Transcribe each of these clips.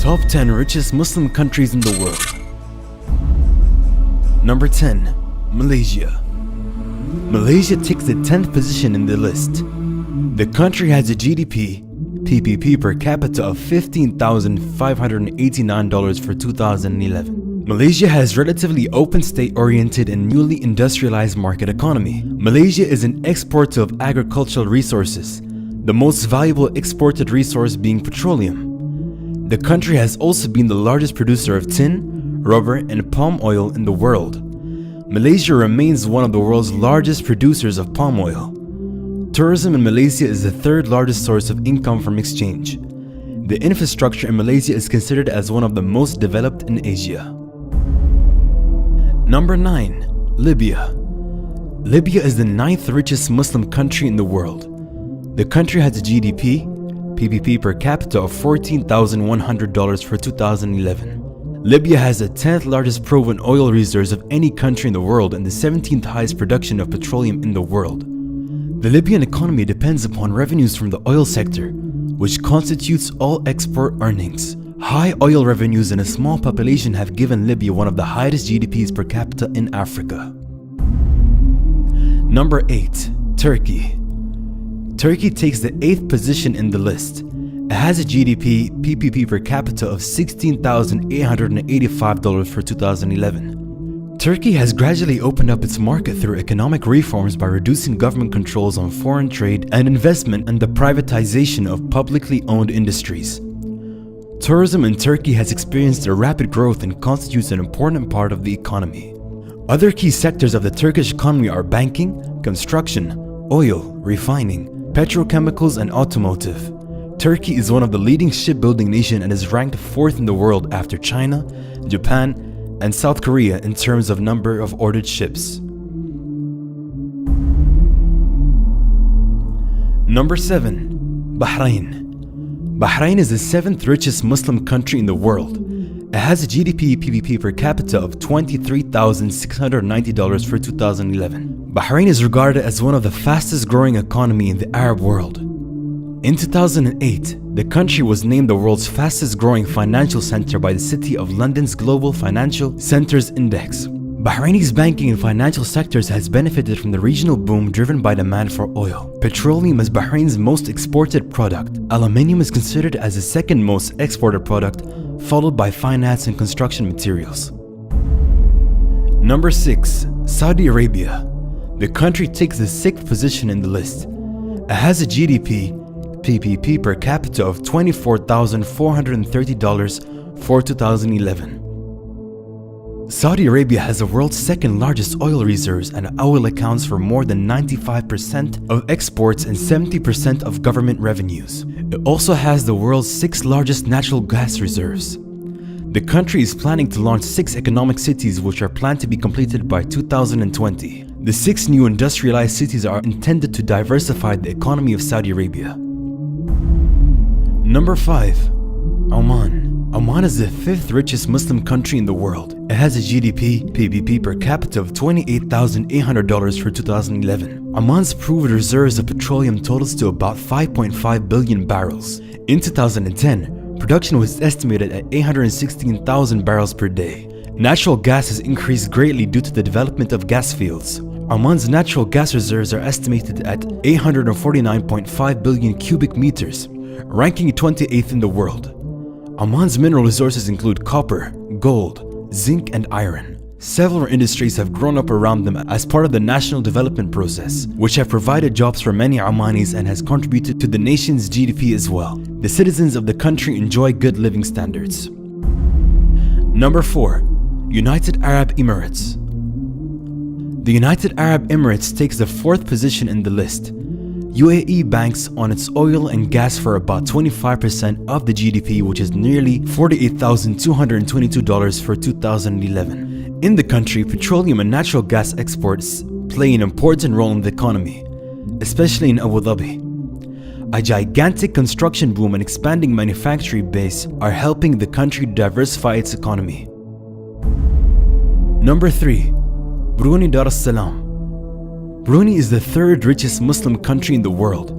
Top 10 richest Muslim countries in the world. Number 10. Malaysia. Malaysia takes the 10th position in the list. The country has a GDP PPP per capita of $15,589 for 2011. Malaysia has relatively open state-oriented and newly industrialized market economy. Malaysia is an exporter of agricultural resources, the most valuable exported resource being petroleum. The country has also been the largest producer of tin, rubber, and palm oil in the world. Malaysia remains one of the world's largest producers of palm oil. Tourism in Malaysia is the third largest source of income from exchange. The infrastructure in Malaysia is considered as one of the most developed in Asia. Number 9. Libya. Libya is the 9th richest Muslim country in the world. The country has a GDP PPP per capita of $14,100 for 2011. Libya has the 10th largest proven oil reserves of any country in the world and the 17th highest production of petroleum in the world. The Libyan economy depends upon revenues from the oil sector, which constitutes all export earnings. High oil revenues and a small population have given Libya one of the highest GDPs per capita in Africa. Number 8. Turkey. Turkey takes the 8th position in the list. It has a GDP PPP per capita of $16,885 for 2011. Turkey has gradually opened up its market through economic reforms by reducing government controls on foreign trade and investment and the privatization of publicly owned industries. Tourism in Turkey has experienced a rapid growth and constitutes an important part of the economy. Other key sectors of the Turkish economy are banking, construction, oil, refining, petrochemicals, and automotive. Turkey is one of the leading shipbuilding nations and is ranked 4th in the world after China, Japan, and South Korea in terms of number of ordered ships. Number 7. Bahrain. Bahrain is the 7th richest Muslim country in the world. It has a GDP PPP per capita of $23,690 for 2011. Bahrain is regarded as one of the fastest growing economy in the Arab world. In 2008, the country was named the world's fastest growing financial center by the City of London's Global Financial Centers Index. Bahraini's banking and financial sectors has benefited from the regional boom driven by demand for oil. Petroleum is Bahrain's most exported product. Aluminium is considered as the second most exported product, followed by finance and construction materials. Number 6. Saudi Arabia. The country takes the 6th position in the list. It has a GDP PPP per capita of $24,430 for 2011. Saudi Arabia has the world's 2nd largest oil reserves, and oil accounts for more than 95% of exports and 70% of government revenues. It also has the world's 6th largest natural gas reserves. The country is planning to launch 6 economic cities which are planned to be completed by 2020. The 6 new industrialized cities are intended to diversify the economy of Saudi Arabia. Number 5. Oman. Oman is the 5th richest Muslim country in the world. It has a GDP PPP per capita of $28,800 for 2011. Oman's proved reserves of petroleum totals to about 5.5 billion barrels. In 2010, production was estimated at 816,000 barrels per day. Natural gas has increased greatly due to the development of gas fields. Oman's natural gas reserves are estimated at 849.5 billion cubic meters, ranking 28th in the world. Oman's mineral resources include copper, gold, zinc, and iron. Several industries have grown up around them as part of the national development process, which have provided jobs for many Omanis and has contributed to the nation's GDP as well. The citizens of the country enjoy good living standards. Number 4. United Arab Emirates. The United Arab Emirates takes the 4th position in the list. UAE banks on its oil and gas for about 25% of the GDP, which is nearly $48,222 for 2011. In the country, petroleum and natural gas exports play an important role in the economy, especially in Abu Dhabi. A gigantic construction boom and expanding manufacturing base are helping the country diversify its economy. Number 3. Brunei Darussalam. Brunei is the 3rd richest Muslim country in the world.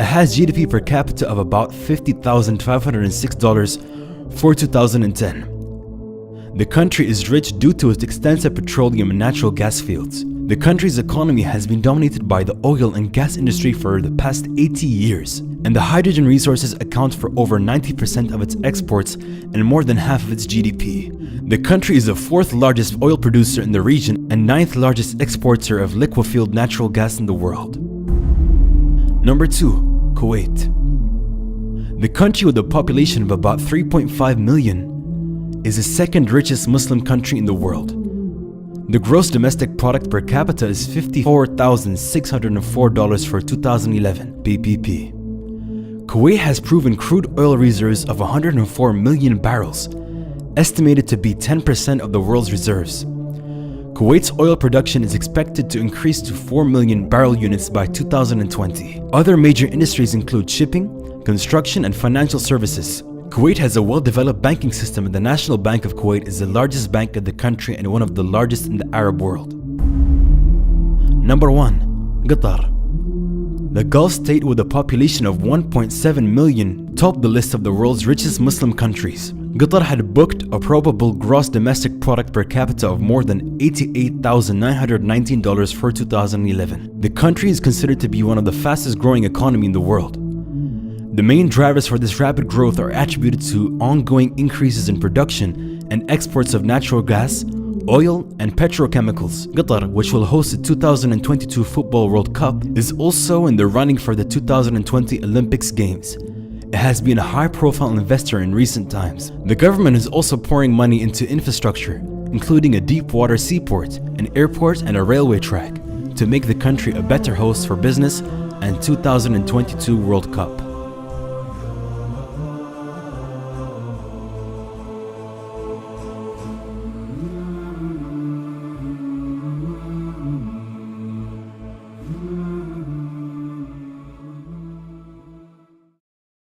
It has GDP per capita of about $50,506 For 2010, the country is rich due to its extensive petroleum and natural gas fields. The country's economy has been dominated by the oil and gas industry for the past 80 years, and the hydrogen resources account for over 90% of its exports and more than half of its GDP. The country is the fourth largest oil producer in the region and ninth largest exporter of liquefied natural gas in the world. Number 2. Kuwait. The country with a population of about 3.5 million is the second richest Muslim country in the world. The gross domestic product per capita is $54,604 for 2011 PPP. Kuwait has proven crude oil reserves of 104 million barrels, estimated to be 10% of the world's reserves. Kuwait's oil production is expected to increase to 4 million barrel units by 2020. Other major industries include shipping, construction, and financial services. Kuwait has a well-developed banking system, and the National Bank of Kuwait is the largest bank in the country and one of the largest in the Arab world. Number 1. Qatar. The Gulf state with a population of 1.7 million topped the list of the world's richest Muslim countries. Qatar had booked a probable gross domestic product per capita of more than $88,919 for 2011. The country is considered to be one of the fastest growing economies in the world. The main drivers for this rapid growth are attributed to ongoing increases in production and exports of natural gas, oil, and petrochemicals. Qatar, which will host the 2022 Football World Cup, is also in the running for the 2020 Olympics Games. It has been a high-profile investor in recent times. The government is also pouring money into infrastructure, including a deep-water seaport, an airport, and a railway track, to make the country a better host for business and 2022 World Cup.